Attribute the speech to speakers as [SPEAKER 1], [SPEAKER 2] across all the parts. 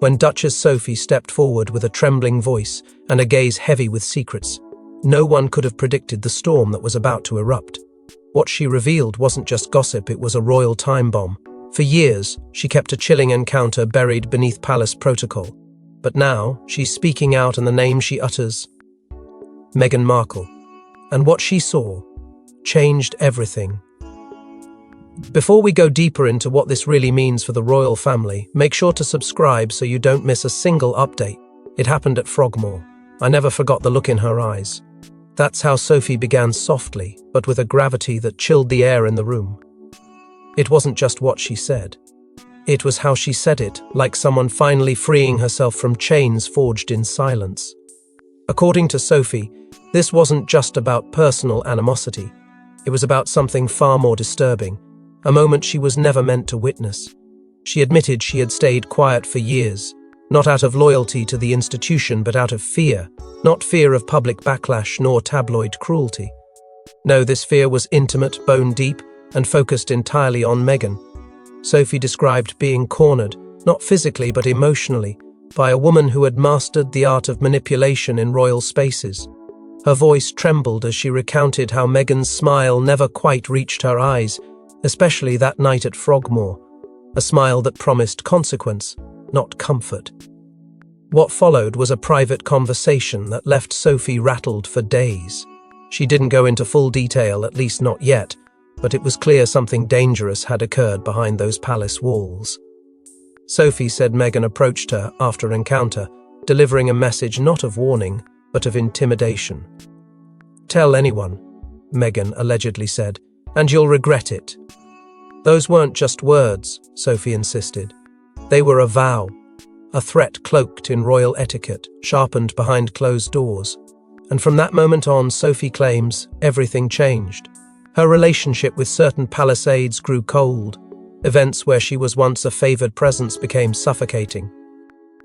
[SPEAKER 1] when Duchess Sophie stepped forward with a trembling voice and a gaze heavy with secrets. No one could have predicted the storm that was about to erupt. What she revealed wasn't just gossip, it was a royal time bomb. For years, she kept a chilling encounter buried beneath palace protocol. But now, she's speaking out, and the name she utters, Meghan Markle. And what she saw changed everything. Before we go deeper into what this really means for the royal family, make sure to subscribe so you don't miss a single update. It happened at Frogmore. I never forgot the look in her eyes. That's how Sophie began, softly, but with a gravity that chilled the air in the room. It wasn't just what she said. It was how she said it, like someone finally freeing herself from chains forged in silence. According to Sophie, this wasn't just about personal animosity. It was about something far more disturbing, a moment she was never meant to witness. She admitted she had stayed quiet for years, not out of loyalty to the institution, but out of fear, not fear of public backlash nor tabloid cruelty. No, this fear was intimate, bone deep, and focused entirely on Meghan. Sophie described being cornered, not physically but emotionally, by a woman who had mastered the art of manipulation in royal spaces. Her voice trembled as she recounted how Meghan's smile never quite reached her eyes, especially that night at Frogmore, a smile that promised consequence, not comfort. What followed was a private conversation that left Sophie rattled for days. She didn't go into full detail, at least not yet, but it was clear something dangerous had occurred behind those palace walls. Sophie said Meghan approached her after encounter, delivering a message not of warning, but of intimidation. "Tell anyone," Meghan allegedly said, "and you'll regret it." Those weren't just words, Sophie insisted. They were a vow, a threat cloaked in royal etiquette, sharpened behind closed doors. And from that moment on, Sophie claims, everything changed. Her relationship with certain palace aides grew cold. Events where she was once a favored presence became suffocating.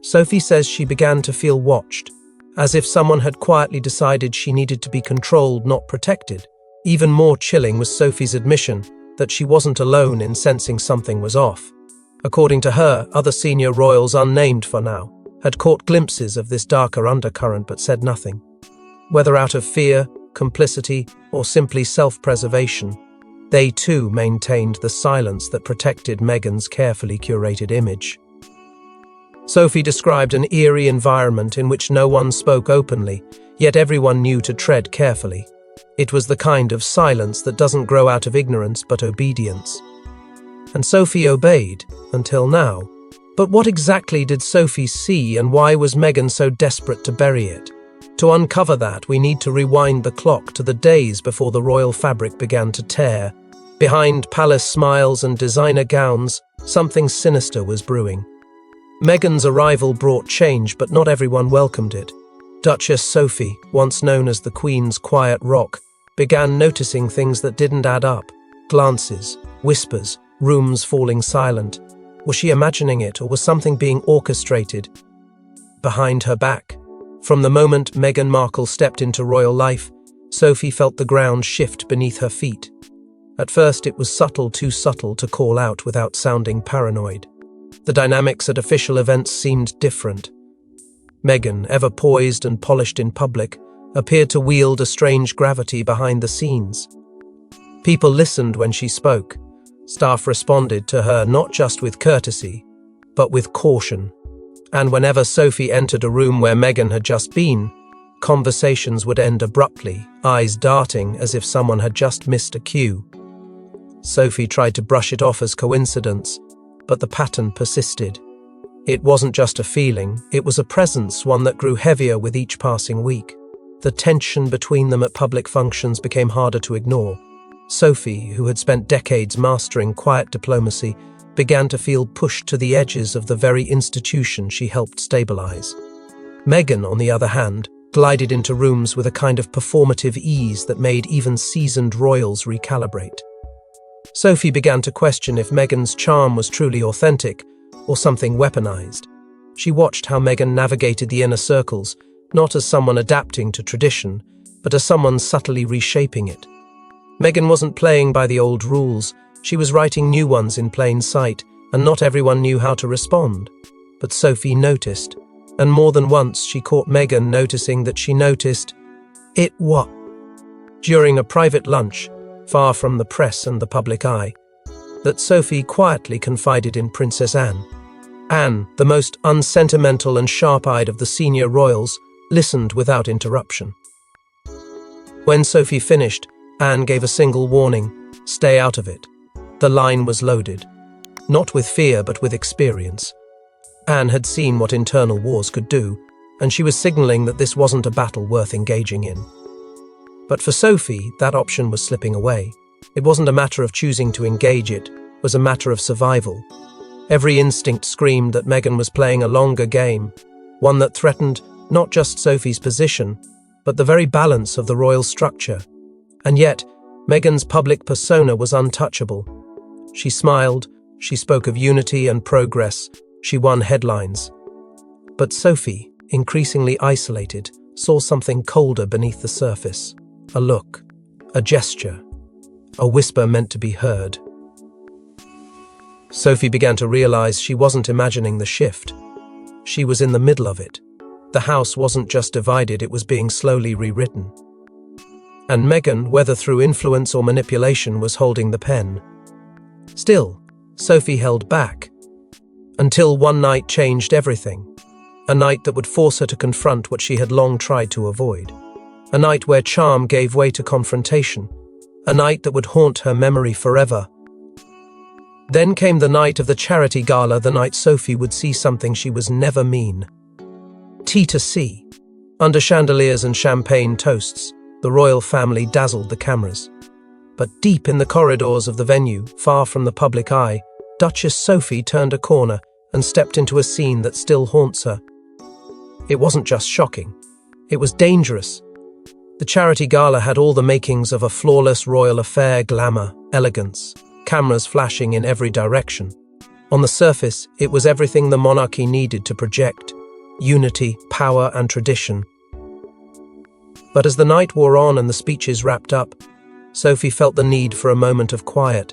[SPEAKER 1] Sophie says she began to feel watched, as if someone had quietly decided she needed to be controlled, not protected. Even more chilling was Sophie's admission that she wasn't alone in sensing something was off. According to her, other senior royals, unnamed for now, had caught glimpses of this darker undercurrent but said nothing. Whether out of fear, complicity, or simply self-preservation, they too maintained the silence that protected Meghan's carefully curated image. Sophie described an eerie environment in which no one spoke openly, yet everyone knew to tread carefully. It was the kind of silence that doesn't grow out of ignorance but obedience. And Sophie obeyed, until now. But what exactly did Sophie see, and why was Meghan so desperate to bury it? To uncover that, we need to rewind the clock to the days before the royal fabric began to tear. Behind palace smiles and designer gowns, something sinister was brewing. Meghan's arrival brought change, but not everyone welcomed it. Duchess Sophie, once known as the Queen's quiet rock, began noticing things that didn't add up. Glances, whispers, rooms falling silent. Was she imagining it, or was something being orchestrated behind her back? From the moment Meghan Markle stepped into royal life, Sophie felt the ground shift beneath her feet. At first it was subtle, too subtle to call out without sounding paranoid. The dynamics at official events seemed different. Meghan, ever poised and polished in public, appeared to wield a strange gravity behind the scenes. People listened when she spoke. Staff responded to her not just with courtesy, but with caution. And whenever Sophie entered a room where Meghan had just been, conversations would end abruptly, eyes darting as if someone had just missed a cue. Sophie tried to brush it off as coincidence, but the pattern persisted. It wasn't just a feeling, it was a presence, one that grew heavier with each passing week. The tension between them at public functions became harder to ignore. Sophie, who had spent decades mastering quiet diplomacy, began to feel pushed to the edges of the very institution she helped stabilize. Meghan, on the other hand, glided into rooms with a kind of performative ease that made even seasoned royals recalibrate. Sophie began to question if Meghan's charm was truly authentic or something weaponized. She watched how Meghan navigated the inner circles, not as someone adapting to tradition, but as someone subtly reshaping it. Meghan wasn't playing by the old rules, she was writing new ones in plain sight, and not everyone knew how to respond. but Sophie noticed, and more than once she caught Meghan noticing that she noticed it what? During a private lunch, far from the press and the public eye, that Sophie quietly confided in Princess Anne. Anne, the most unsentimental and sharp-eyed of the senior royals, listened without interruption. When Sophie finished, Anne gave a single warning: stay out of it. The line was loaded, not with fear but with experience. Anne had seen what internal wars could do, and she was signaling that this wasn't a battle worth engaging in. But for Sophie, that option was slipping away. It wasn't a matter of choosing to engage, it was a matter of survival. Every instinct screamed that Meghan was playing a longer game, one that threatened not just Sophie's position, but the very balance of the royal structure. And yet, Meghan's public persona was untouchable. She smiled, she spoke of unity and progress, she won headlines. But Sophie, increasingly isolated, saw something colder beneath the surface. A look, a gesture, a whisper meant to be heard. Sophie began to realize she wasn't imagining the shift. She was in the middle of it. The house wasn't just divided, it was being slowly rewritten. And Meghan, whether through influence or manipulation, was holding the pen. Still, Sophie held back. Until one night changed everything. A night that would force her to confront what she had long tried to avoid. A night where charm gave way to confrontation. A night that would haunt her memory forever. Then came the night of the charity gala, the night Sophie would see something she was never mean. Tea to see. Under chandeliers and champagne toasts, the royal family dazzled the cameras. But deep in the corridors of the venue, far from the public eye, Duchess Sophie turned a corner and stepped into a scene that still haunts her. It wasn't just shocking. It was dangerous. The charity gala had all the makings of a flawless royal affair: glamour, elegance, cameras flashing in every direction. On the surface, it was everything the monarchy needed to project: unity, power, and tradition. But as the night wore on and the speeches wrapped up, Sophie felt the need for a moment of quiet.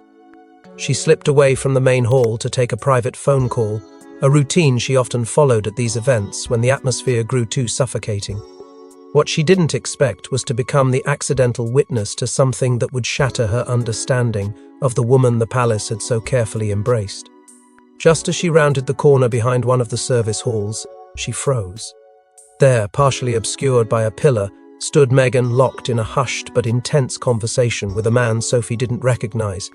[SPEAKER 1] She slipped away from the main hall to take a private phone call, a routine she often followed at these events when the atmosphere grew too suffocating. What she didn't expect was to become the accidental witness to something that would shatter her understanding of the woman the palace had so carefully embraced. Just as she rounded the corner behind one of the service halls, she froze. There, partially obscured by a pillar, stood Meghan, locked in a hushed but intense conversation with a man Sophie didn't recognize.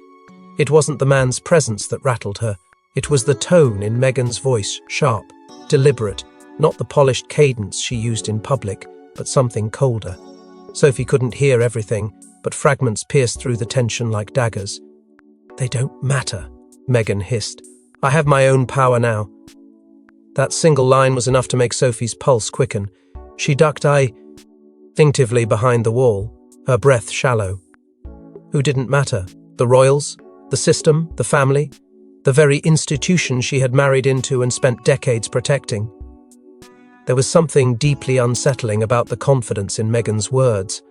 [SPEAKER 1] It wasn't the man's presence that rattled her. It was the tone in Meghan's voice, sharp, deliberate, not the polished cadence she used in public, but something colder. Sophie couldn't hear everything, but fragments pierced through the tension like daggers. "They don't matter," Meghan hissed. "I have my own power now." That single line was enough to make Sophie's pulse quicken. She ducked instinctively behind the wall, her breath shallow. Who didn't matter? The royals? The system? The family? The very institution she had married into and spent decades protecting? There was something deeply unsettling about the confidence in Meghan's words,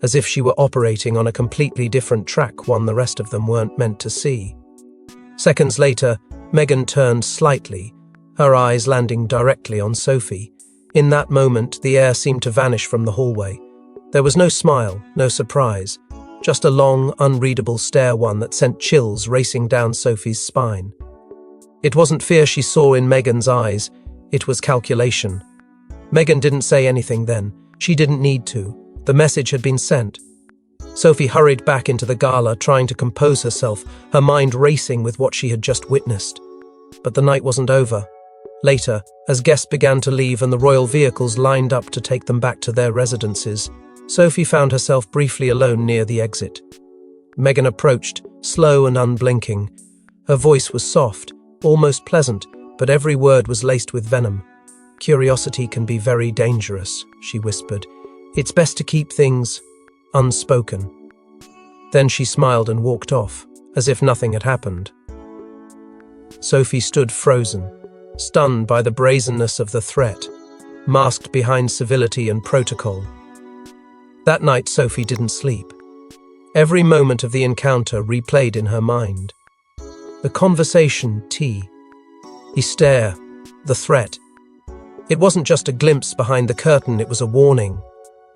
[SPEAKER 1] as if she were operating on a completely different track, one the rest of them weren't meant to see. Seconds later, Meghan turned slightly, her eyes landing directly on Sophie. In that moment, the air seemed to vanish from the hallway. There was no smile, no surprise, just a long, unreadable stare, one that sent chills racing down Sophie's spine. It wasn't fear she saw in Meghan's eyes, it was calculation. Meghan didn't say anything then. She didn't need to. The message had been sent. Sophie hurried back into the gala, trying to compose herself, her mind racing with what she had just witnessed. But the night wasn't over. Later, as guests began to leave and the royal vehicles lined up to take them back to their residences, Sophie found herself briefly alone near the exit. Meghan approached, slow and unblinking. Her voice was soft, almost pleasant, but every word was laced with venom. "Curiosity can be very dangerous," she whispered. "It's best to keep things unspoken." Then she smiled and walked off, as if nothing had happened. Sophie stood frozen, stunned by the brazenness of the threat, masked behind civility and protocol. That night, Sophie didn't sleep. Every moment of the encounter replayed in her mind. The conversation, tea, the stare, the threat. It wasn't just a glimpse behind the curtain, it was a warning,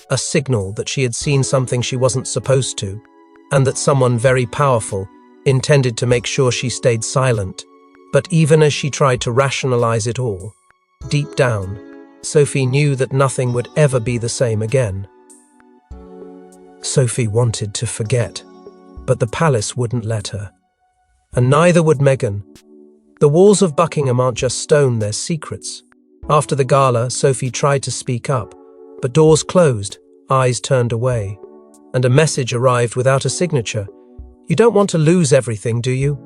[SPEAKER 1] a signal that she had seen something she wasn't supposed to, and that someone very powerful intended to make sure she stayed silent. But even as she tried to rationalize it all, deep down, Sophie knew that nothing would ever be the same again. Sophie wanted to forget, but the palace wouldn't let her. And neither would Meghan. The walls of Buckingham aren't just stone, they're secrets. After the gala, Sophie tried to speak up, but doors closed, eyes turned away, and a message arrived without a signature. You don't want to lose everything, do you?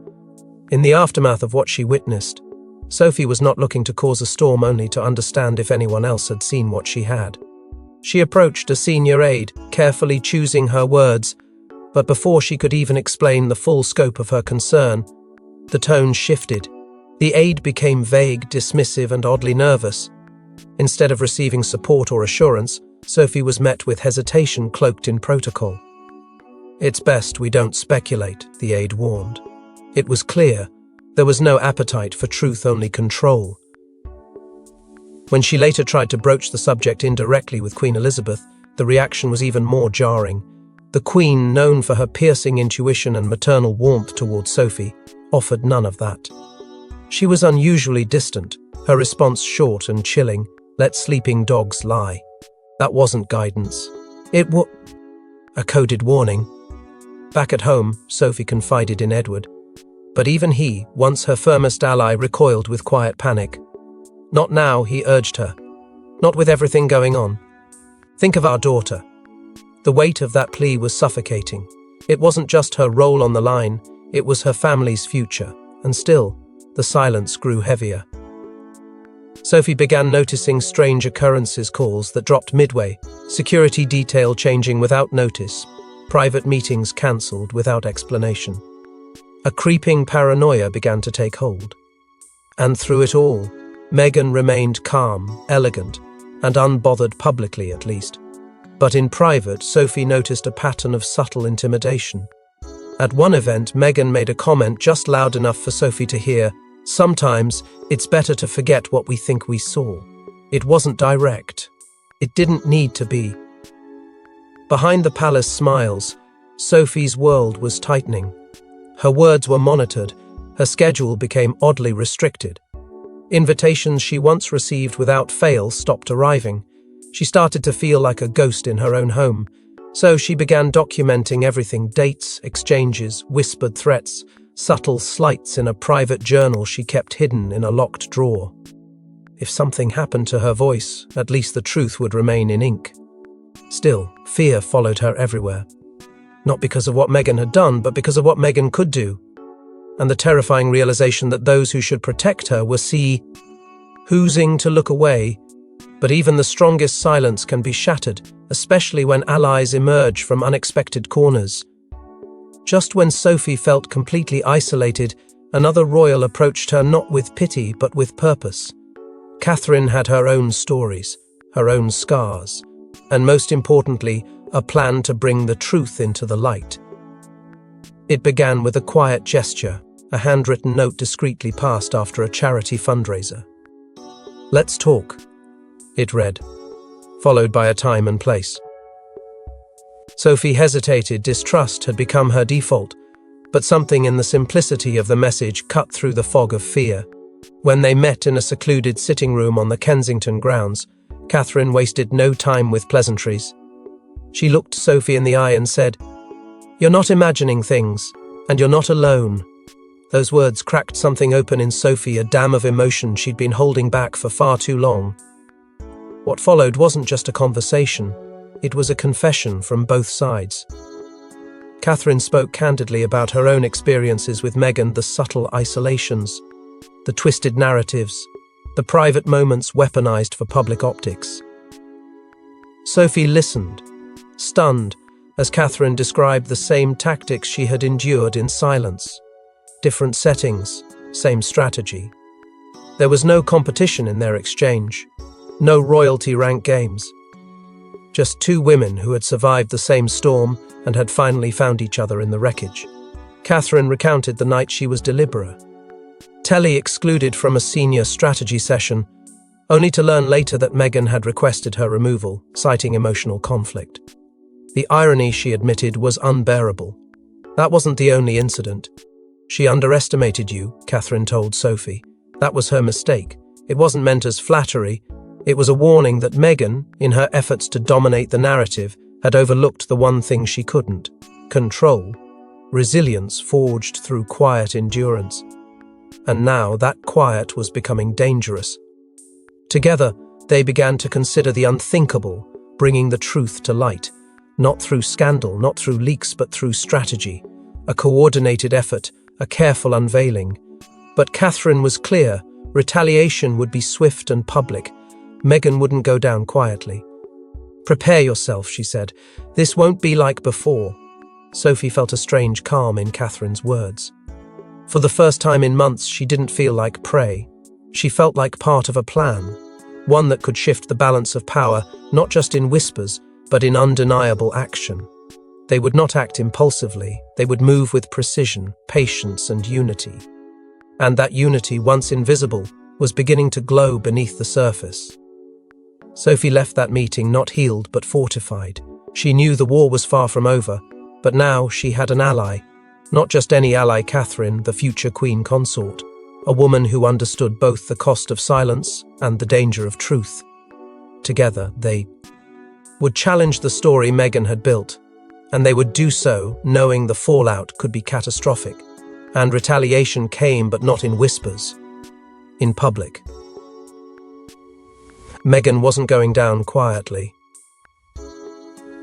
[SPEAKER 1] In the aftermath of what she witnessed, Sophie was not looking to cause a storm, only to understand if anyone else had seen what she had. She approached a senior aide, carefully choosing her words, but before she could even explain the full scope of her concern, the tone shifted. The aide became vague, dismissive, and oddly nervous. Instead of receiving support or assurance, Sophie was met with hesitation cloaked in protocol. It's best we don't speculate, the aide warned. It was clear there was no appetite for truth, only control. When she later tried to broach the subject indirectly with Queen Elizabeth, the reaction was even more jarring. The Queen, known for her piercing intuition and maternal warmth towards Sophie, offered none of that. She was unusually distant, her response short and chilling. Let sleeping dogs lie. That wasn't guidance. It was a coded warning. Back at home, Sophie confided in Edward. But even he, once her firmest ally, recoiled with quiet panic. Not now, he urged her. Not with everything going on. Think of our daughter. The weight of that plea was suffocating. It wasn't just her role on the line, it was her family's future. And still, the silence grew heavier. Sophie began noticing strange occurrences, calls that dropped midway, security detail changing without notice, private meetings cancelled without explanation. A creeping paranoia began to take hold. And through it all, Meghan remained calm, elegant, and unbothered publicly at least. But in private, Sophie noticed a pattern of subtle intimidation. At one event, Meghan made a comment just loud enough for Sophie to hear. Sometimes, it's better to forget what we think we saw. It wasn't direct. It didn't need to be. Behind the palace smiles, Sophie's world was tightening. Her words were monitored, her schedule became oddly restricted. Invitations she once received without fail stopped arriving. She started to feel like a ghost in her own home, so she began documenting everything: dates, exchanges, whispered threats, subtle slights in a private journal she kept hidden in a locked drawer. If something happened to her voice, at least the truth would remain in ink. Still, fear followed her everywhere. Not because of what Meghan had done, but because of what Meghan could do. And the terrifying realization that those who should protect her were choosing to look away. But even the strongest silence can be shattered, especially when allies emerge from unexpected corners. Just when Sophie felt completely isolated, another royal approached her, not with pity, but with purpose. Catherine had her own stories, her own scars, and most importantly, a plan to bring the truth into the light. It began with a quiet gesture, a handwritten note discreetly passed after a charity fundraiser. "Let's talk," it read, followed by a time and place. Sophie hesitated. Distrust had become her default, but something in the simplicity of the message cut through the fog of fear. When they met in a secluded sitting room on the Kensington grounds, Catherine wasted no time with pleasantries. She looked Sophie in the eye and said, "You're not imagining things, and you're not alone." Those words cracked something open in Sophie, a dam of emotion she'd been holding back for far too long. What followed wasn't just a conversation, it was a confession from both sides. Catherine spoke candidly about her own experiences with Meghan, the subtle isolations, the twisted narratives, the private moments weaponized for public optics. Sophie listened, stunned, as Catherine described the same tactics she had endured in silence. Different settings, same strategy. There was no competition in their exchange, no royalty rank games. Just two women who had survived the same storm and had finally found each other in the wreckage. Catherine recounted the night she was deliberate. Telly excluded from a senior strategy session, only to learn later that Meghan had requested her removal, citing emotional conflict. The irony, she admitted, was unbearable. That wasn't the only incident. She underestimated you, Catherine told Sophie. That was her mistake. It wasn't meant as flattery. It was a warning that Meghan, in her efforts to dominate the narrative, had overlooked the one thing she couldn't: control, resilience forged through quiet endurance. And now that quiet was becoming dangerous. Together, they began to consider the unthinkable, bringing the truth to light, not through scandal, not through leaks, but through strategy, a coordinated effort, a careful unveiling. But Catherine was clear: retaliation would be swift and public. Meghan wouldn't go down quietly. "Prepare yourself," she said. "This won't be like before." Sophie felt a strange calm in Catherine's words. For the first time in months, she didn't feel like prey. She felt like part of a plan, one that could shift the balance of power, not just in whispers, but in undeniable action. They would not act impulsively. They would move with precision, patience, and unity. And that unity, once invisible, was beginning to glow beneath the surface. Sophie left that meeting not healed but fortified. She knew the war was far from over, but now she had an ally. Not just any ally, Catherine, the future Queen Consort, a woman who understood both the cost of silence and the danger of truth. Together, they would challenge the story Meghan had built, and they would do so knowing the fallout could be catastrophic. And retaliation came, but not in whispers, in public. Meghan wasn't going down quietly.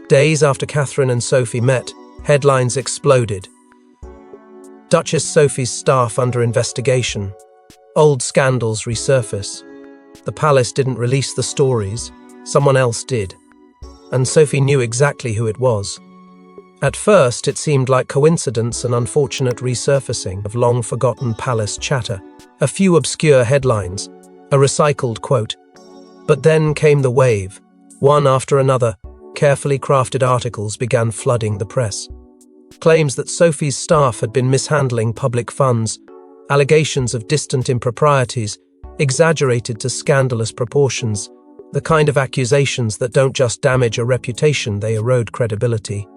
[SPEAKER 1] Days after Catherine and Sophie met, headlines exploded. Duchess Sophie's staff under investigation. Old scandals resurface. The palace didn't release the stories, someone else did. And Sophie knew exactly who it was. At first, it seemed like coincidence, an unfortunate resurfacing of long-forgotten palace chatter, a few obscure headlines, a recycled quote. But then came the wave. One after another, carefully crafted articles began flooding the press. Claims that Sophie's staff had been mishandling public funds, allegations of distant improprieties, exaggerated to scandalous proportions, the kind of accusations that don't just damage a reputation, they erode credibility.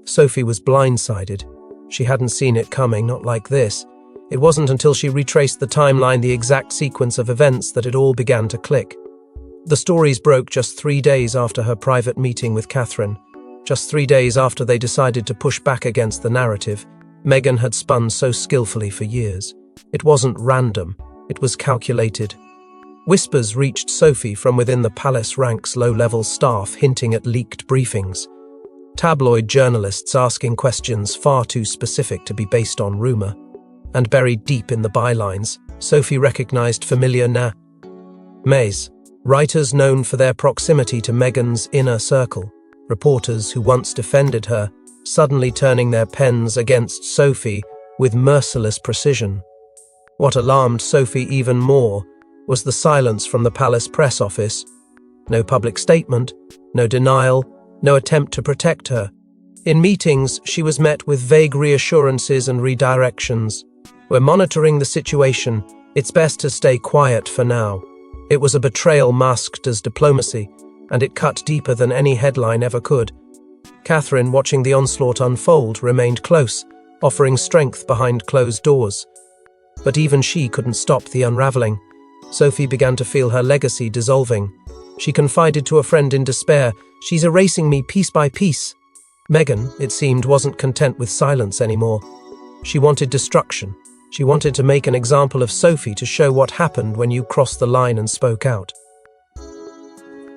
[SPEAKER 1] Sophie was blindsided. She hadn't seen it coming, not like this. It wasn't until she retraced the timeline, the exact sequence of events, that it all began to click. The stories broke just 3 days after her private meeting with Catherine. Just 3 days after they decided to push back against the narrative Meghan had spun so skillfully for years. It wasn't random, it was calculated. Whispers reached Sophie from within the palace ranks, low-level staff hinting at leaked briefings. Tabloid journalists asking questions far too specific to be based on rumour. And buried deep in the bylines, Sophie recognized familiar names. Writers known for their proximity to Meghan's inner circle. Reporters who once defended her, suddenly turning their pens against Sophie with merciless precision. What alarmed Sophie even more was the silence from the palace press office. No public statement, no denial, no attempt to protect her. In meetings, she was met with vague reassurances and redirections. "We're monitoring the situation. It's best to stay quiet for now." It was a betrayal masked as diplomacy, and it cut deeper than any headline ever could. Catherine, watching the onslaught unfold, remained close, offering strength behind closed doors. But even she couldn't stop the unraveling. Sophie began to feel her legacy dissolving. She confided to a friend in despair, "She's erasing me piece by piece." Meghan, it seemed, wasn't content with silence anymore. She wanted destruction. She wanted to make an example of Sophie, to show what happened when you crossed the line and spoke out.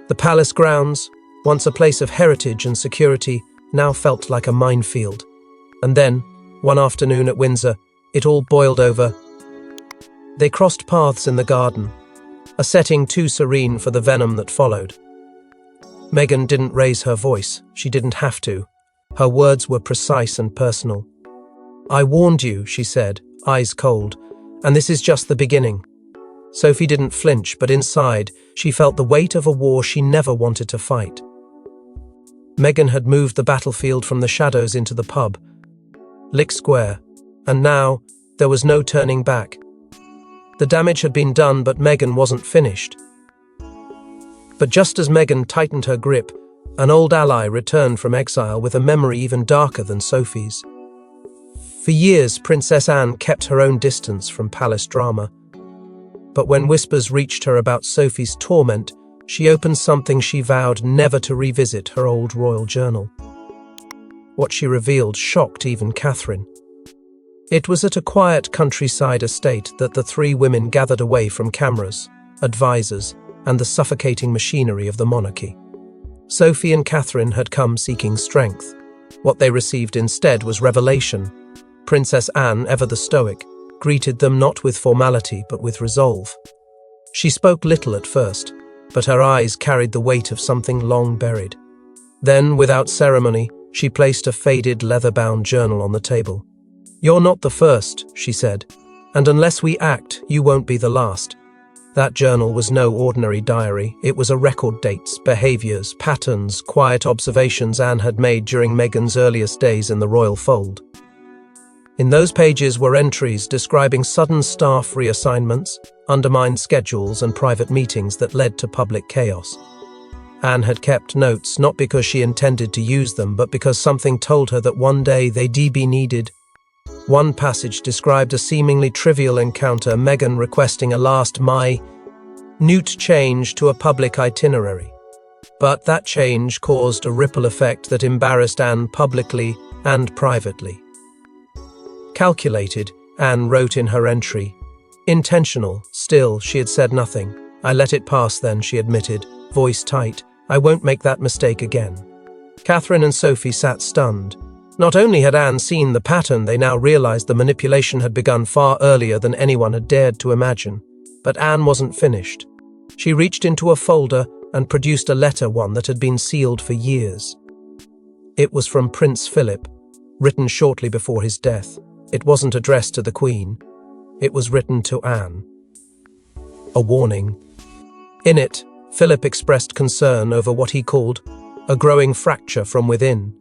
[SPEAKER 1] The palace grounds, once a place of heritage and security, now felt like a minefield. And then, one afternoon at Windsor, it all boiled over. They crossed paths in the garden, a setting too serene for the venom that followed. Meghan didn't raise her voice. She didn't have to. Her words were precise and personal. "I warned you," she said, eyes cold, "and this is just the beginning." Sophie didn't flinch, but inside, she felt the weight of a war she never wanted to fight. Meghan had moved the battlefield from the shadows into the pub, Lick Square, and now there was no turning back. The damage had been done, but Meghan wasn't finished. But just as Meghan tightened her grip, an old ally returned from exile with a memory even darker than Sophie's. For years, Princess Anne kept her own distance from palace drama. But when whispers reached her about Sophie's torment, she opened something she vowed never to revisit: her old royal journal. What she revealed shocked even Catherine. It was at a quiet countryside estate that the three women gathered away from cameras, advisors, and the suffocating machinery of the monarchy. Sophie and Catherine had come seeking strength. What they received instead was revelation. Princess Anne, ever the stoic, greeted them not with formality but with resolve. She spoke little at first, but her eyes carried the weight of something long buried. Then, without ceremony, she placed a faded, leather-bound journal on the table. "You're not the first," she said, "and unless we act, you won't be the last." That journal was no ordinary diary. It was a record: dates, behaviors, patterns, quiet observations Anne had made during Meghan's earliest days in the royal fold. In those pages were entries describing sudden staff reassignments, undermined schedules, and private meetings that led to public chaos. Anne had kept notes not because she intended to use them, but because something told her that one day they'd be needed. One passage described a seemingly trivial encounter: Meghan requesting a last-minute change to a public itinerary. But that change caused a ripple effect that embarrassed Anne publicly and privately. "Calculated," Anne wrote in her entry. "Intentional." Still, she had said nothing. "I let it pass then," she admitted, voice tight. "I won't make that mistake again." Catherine and Sophie sat stunned. Not only had Anne seen the pattern, they now realized the manipulation had begun far earlier than anyone had dared to imagine. But Anne wasn't finished. She reached into a folder and produced a letter, one that had been sealed for years. It was from Prince Philip, written shortly before his death. It wasn't addressed to the Queen. It was written to Anne. A warning. In it, Philip expressed concern over what he called a growing fracture from within.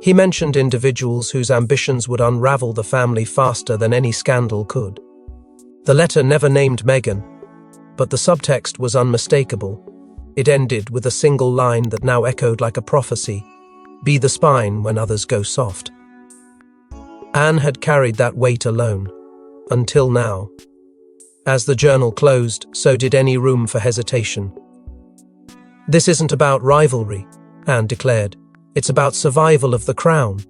[SPEAKER 1] He mentioned individuals whose ambitions would unravel the family faster than any scandal could. The letter never named Meghan, but the subtext was unmistakable. It ended with a single line that now echoed like a prophecy: "Be the spine when others go soft." Anne had carried that weight alone, until now. As the journal closed, so did any room for hesitation. "This isn't about rivalry," Anne declared. "It's about survival of the crown."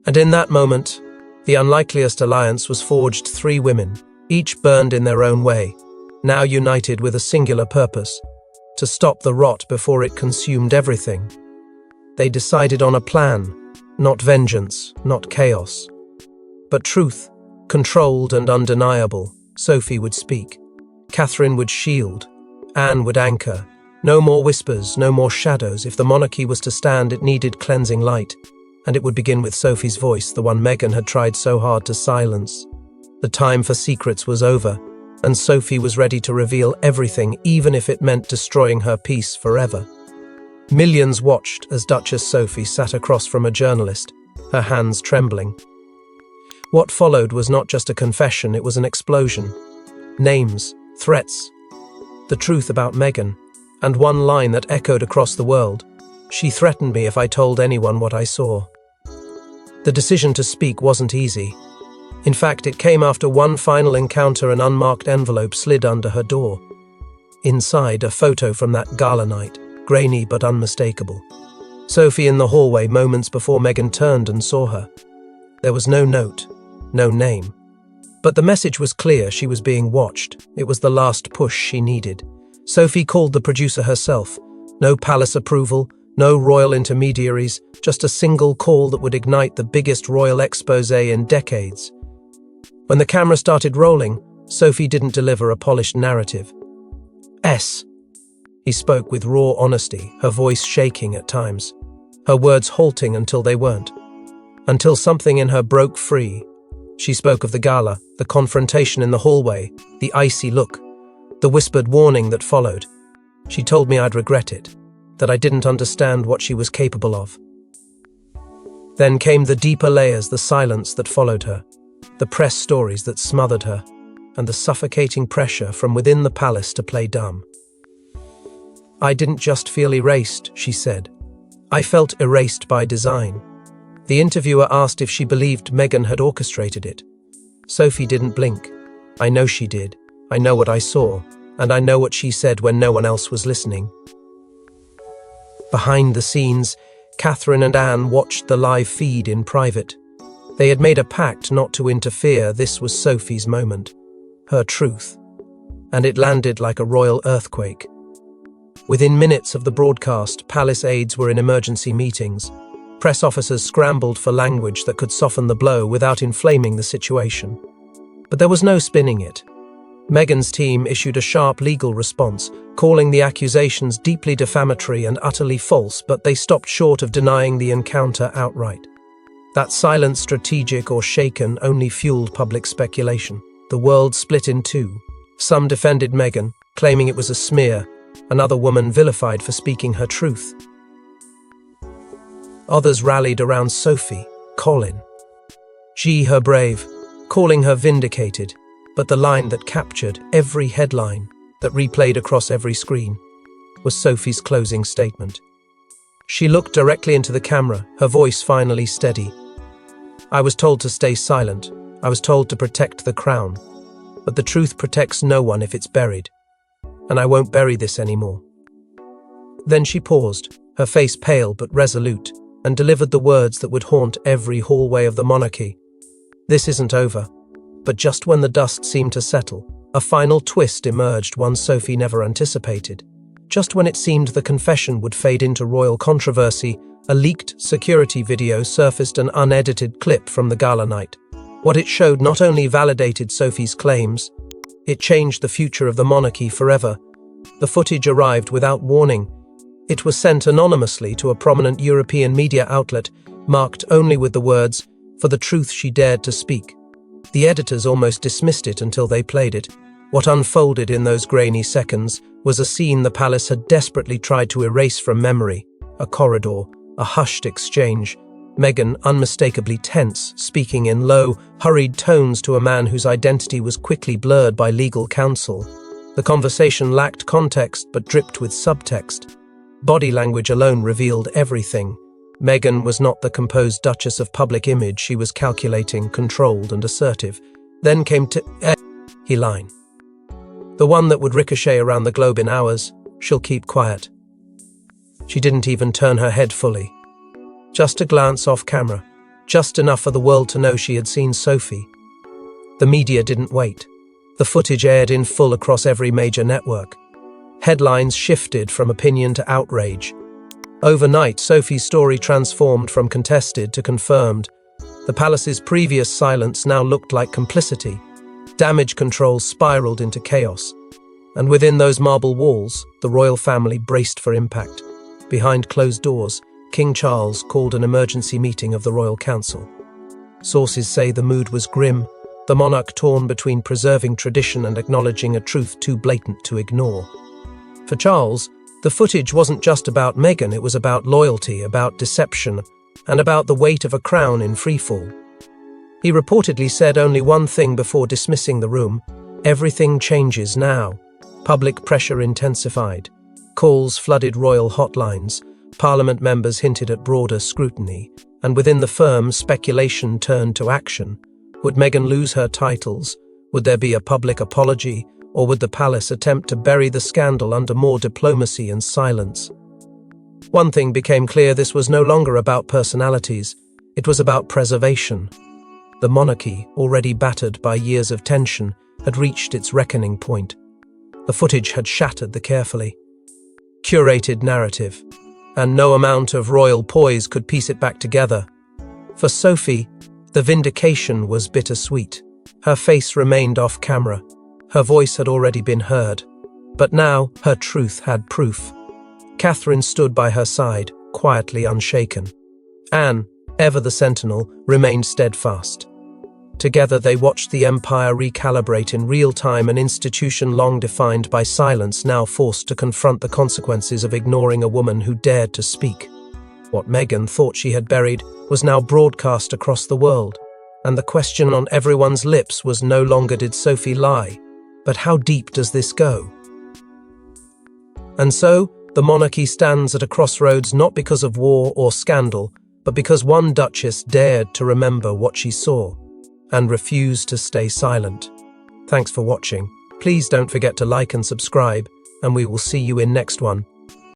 [SPEAKER 1] And in that moment, the unlikeliest alliance was forged: three women, each burned in their own way, now united with a singular purpose: to stop the rot before it consumed everything. They decided on a plan, not vengeance, not chaos, but truth, controlled and undeniable. Sophie would speak. Catherine would shield. Anne would anchor. No more whispers, no more shadows. If the monarchy was to stand, it needed cleansing light. And it would begin with Sophie's voice, the one Meghan had tried so hard to silence. The time for secrets was over, and Sophie was ready to reveal everything, even if it meant destroying her peace forever. Millions watched as Duchess Sophie sat across from a journalist, her hands trembling. What followed was not just a confession, it was an explosion. Names, threats, the truth about Meghan, and one line that echoed across the world: "She threatened me if I told anyone what I saw." The decision to speak wasn't easy. In fact, it came after one final encounter. An unmarked envelope slid under her door. Inside, a photo from that gala night, grainy but unmistakable. Sophie in the hallway moments before Meghan turned and saw her. There was no note, no name. But the message was clear: she was being watched. It was the last push she needed. Sophie called the producer herself. No palace approval, no royal intermediaries, just a single call that would ignite the biggest royal exposé in decades. When the camera started rolling, Sophie didn't deliver a polished narrative. He spoke with raw honesty, her voice shaking at times, her words halting until they weren't. Until something in her broke free. She spoke of the gala, the confrontation in the hallway, the icy look, the whispered warning that followed. She told me I'd regret it, that I didn't understand what she was capable of. Then came the deeper layers, the silence that followed her, the press stories that smothered her, and the suffocating pressure from within the palace to play dumb. "I didn't just feel erased," she said. "I felt erased by design." The interviewer asked if she believed Meghan had orchestrated it. Sophie didn't blink. "I know she did. I know what I saw, and I know what she said when no one else was listening." Behind the scenes, Catherine and Anne watched the live feed in private. They had made a pact not to interfere. This was Sophie's moment, her truth, and it landed like a royal earthquake. Within minutes of the broadcast, palace aides were in emergency meetings. Press officers scrambled for language that could soften the blow without inflaming the situation. But there was no spinning it. Meghan's team issued a sharp legal response, calling the accusations deeply defamatory and utterly false, but they stopped short of denying the encounter outright. That silence, strategic or shaken, only fueled public speculation. The world split in two. Some defended Meghan, claiming it was a smear, another woman vilified for speaking her truth. Others rallied around Sophie, Colin. Her brave, calling her vindicated, but the line that captured every headline, that replayed across every screen, was Sophie's closing statement. She looked directly into the camera, her voice finally steady. "I was told to stay silent. I was told to protect the crown. But the truth protects no one if it's buried. And I won't bury this anymore." Then she paused, her face pale but resolute, and delivered the words that would haunt every hallway of the monarchy. "This isn't over." But just when the dust seemed to settle, a final twist emerged, one Sophie never anticipated. Just when it seemed the confession would fade into royal controversy, a leaked security video surfaced, an unedited clip from the gala night. What it showed not only validated Sophie's claims, it changed the future of the monarchy forever. The footage arrived without warning. It was sent anonymously to a prominent European media outlet, marked only with the words, "For the truth she dared to speak." The editors almost dismissed it until they played it. What unfolded in those grainy seconds was a scene the palace had desperately tried to erase from memory. A corridor, a hushed exchange. Meghan, unmistakably tense, speaking in low, hurried tones to a man whose identity was quickly blurred by legal counsel. The conversation lacked context but dripped with subtext. Body language alone revealed everything. Meghan was not the composed Duchess of public image. She was calculating, controlled and assertive. Then came he line. The one that would ricochet around the globe in hours. "She'll keep quiet." She didn't even turn her head fully. Just a glance off camera, just enough for the world to know she had seen Sophie. The media didn't wait. The footage aired in full across every major network. Headlines shifted from opinion to outrage. Overnight, Sophie's story transformed from contested to confirmed. The palace's previous silence now looked like complicity. Damage control spiraled into chaos. And within those marble walls, the royal family braced for impact. Behind closed doors, King Charles called an emergency meeting of the Royal Council. Sources say the mood was grim, the monarch torn between preserving tradition and acknowledging a truth too blatant to ignore. For Charles, the footage wasn't just about Meghan, it was about loyalty, about deception, and about the weight of a crown in freefall. He reportedly said only one thing before dismissing the room: "Everything changes now." Public pressure intensified. Calls flooded royal hotlines. Parliament members hinted at broader scrutiny. And within the firm, speculation turned to action. Would Meghan lose her titles? Would there be a public apology? Or would the palace attempt to bury the scandal under more diplomacy and silence? One thing became clear: this was no longer about personalities. It was about preservation. The monarchy, already battered by years of tension, had reached its reckoning point. The footage had shattered the carefully curated narrative, and no amount of royal poise could piece it back together. For Sophie, the vindication was bittersweet. Her face remained off camera. Her voice had already been heard. But now, her truth had proof. Catherine stood by her side, quietly unshaken. Anne, ever the sentinel, remained steadfast. Together they watched the empire recalibrate in real time, an institution long defined by silence, now forced to confront the consequences of ignoring a woman who dared to speak. What Meghan thought she had buried was now broadcast across the world. And the question on everyone's lips was no longer did Sophie lie, but how deep does this go? And so, the monarchy stands at a crossroads not because of war or scandal, but because one duchess dared to remember what she saw and refused to stay silent. Thanks for watching. Please don't forget to like and subscribe, and we will see you in next one.